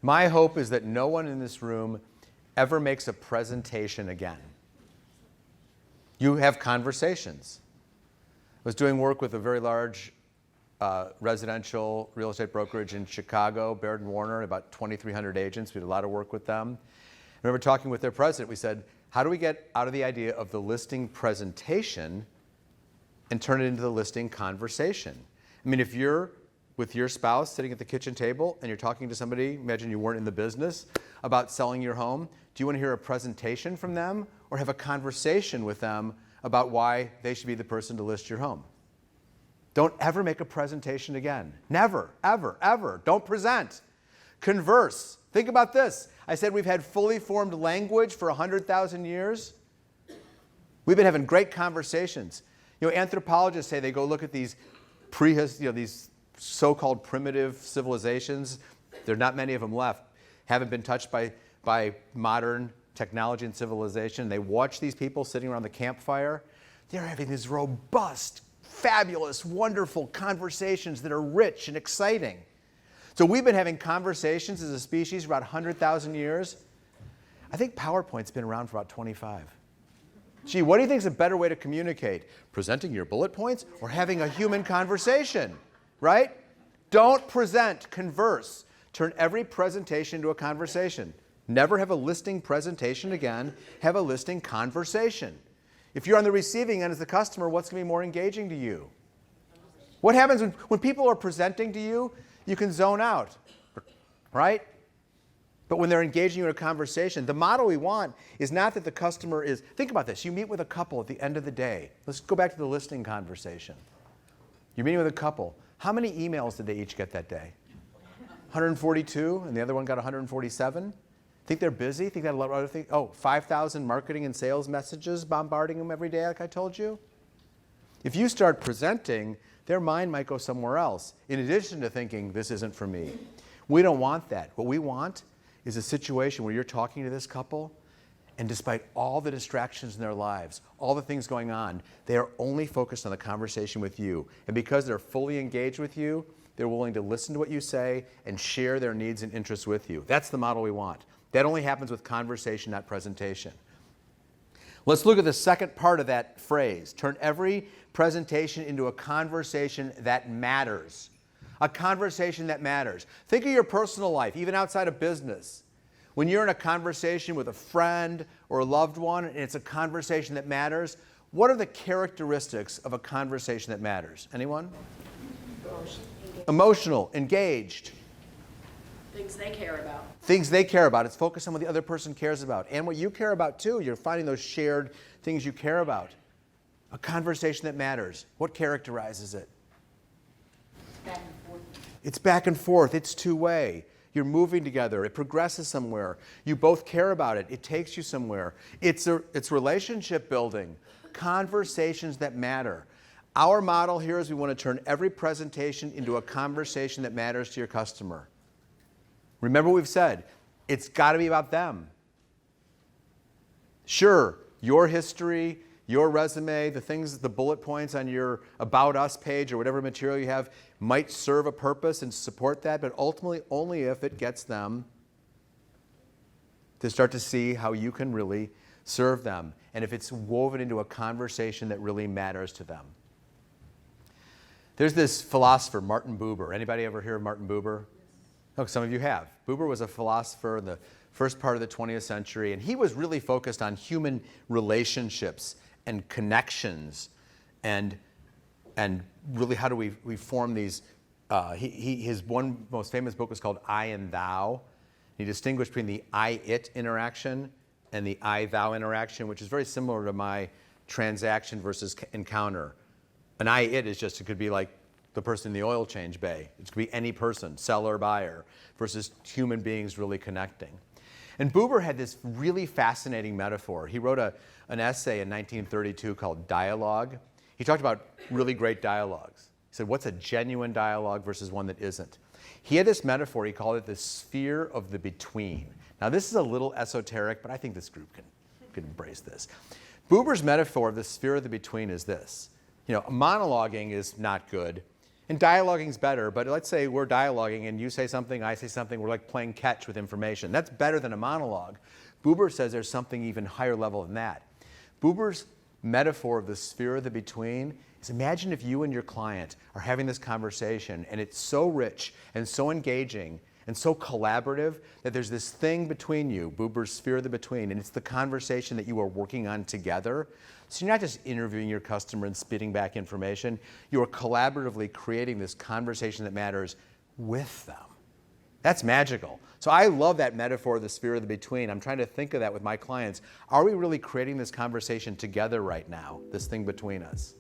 My hope is that no one in this room ever makes a presentation again. You have conversations. I was doing work with a very large residential real estate brokerage in Chicago, Baird & Warner, about 2,300 agents. We did a lot of work with them. I remember talking with their president. We said, how do we get out of the idea of the listing presentation and turn it into the listing conversation? I mean, if you're with your spouse sitting at the kitchen table and you're talking to somebody, imagine you weren't in the business, about selling your home, do you want to hear a presentation from them or have a conversation with them about why they should be the person to list your home? Don't ever make a presentation again. Never, ever, ever. Don't present. Converse. Think about this. I said we've had fully formed language for 100,000 years. We've been having great conversations. You know, anthropologists say they go look at these these so-called primitive civilizations. There are not many of them left. Haven't been touched by modern technology and civilization. They watch these people sitting around the campfire. They're having these robust, fabulous, wonderful conversations that are rich and exciting. So we've been having conversations as a species for about 100,000 years. I think PowerPoint's been around for about 25. Gee, what do you think is a better way to communicate? Presenting your bullet points or having a human conversation, right? Don't present, converse. Turn every presentation into a conversation. Never have a listing presentation again. Have a listing conversation. If you're on the receiving end as the customer, what's going to be more engaging to you? What happens when people are presenting to you? You can zone out, right? But when they're engaging you in a conversation, the model we want is not that the customer is, think about this, you meet with a couple at the end of the day. Let's go back to the listing conversation. You're meeting with a couple. How many emails did they each get that day? 142, and the other one got 147? Think they're busy? Think they had a lot of other things? Oh, 5,000 marketing and sales messages bombarding them every day, like I told you? If you start presenting, their mind might go somewhere else, in addition to thinking, this isn't for me. We don't want that. What we want is a situation where you're talking to this couple, and despite all the distractions in their lives, all the things going on, they are only focused on the conversation with you. And because they're fully engaged with you, they're willing to listen to what you say and share their needs and interests with you. That's the model we want. That only happens with conversation, not presentation. Let's look at the second part of that phrase. Turn every presentation into a conversation that matters. A conversation that matters. Think of your personal life, even outside of business. When you're in a conversation with a friend or a loved one, and it's a conversation that matters, what are the characteristics of a conversation that matters? Anyone? Emotional, engaged. Things they care about. Things they care about. It's focused on what the other person cares about. And what you care about too. You're finding those shared things you care about. A conversation that matters. What characterizes it? Back and forth. It's back and forth. It's two-way. You're moving together. It progresses somewhere. You both care about it. It takes you somewhere. It's relationship building. Conversations that matter. Our model here is we want to turn every presentation into a conversation that matters to your customer. Remember what we've said. It's got to be about them. Sure, your history, your resume, the bullet points on your About Us page or whatever material you have might serve a purpose and support that, but ultimately only if it gets them to start to see how you can really serve them and if it's woven into a conversation that really matters to them. There's this philosopher, Martin Buber. Anybody ever hear of Martin Buber? Oh, some of you have. Buber was a philosopher in the first part of the 20th century, and he was really focused on human relationships and connections and really how do we form these. His one most famous book was called I and Thou. He distinguished between the I-it interaction and the I-thou interaction, which is very similar to my transaction versus encounter. An I-it is just, it could be like the person in the oil change bay. It could be any person, seller, buyer, versus human beings really connecting. And Buber had this really fascinating metaphor. He wrote an essay in 1932 called Dialogue. He talked about really great dialogues. He said, what's a genuine dialogue versus one that isn't? He had this metaphor, he called it the sphere of the between. Now this is a little esoteric, but I think this group can embrace this. Buber's metaphor of the sphere of the between is this. You know, monologuing is not good. And dialoguing's better, but let's say we're dialoguing and you say something, I say something, we're like playing catch with information. That's better than a monologue. Buber says there's something even higher level than that. Buber's metaphor of the sphere of the between is, imagine if you and your client are having this conversation and it's so rich and so engaging and so collaborative that there's this thing between you, Buber's sphere of the between, and it's the conversation that you are working on together. So you're not just interviewing your customer and spitting back information, you are collaboratively creating this conversation that matters with them. That's magical. So I love that metaphor of the sphere of the between. I'm trying to think of that with my clients. Are we really creating this conversation together right now, this thing between us?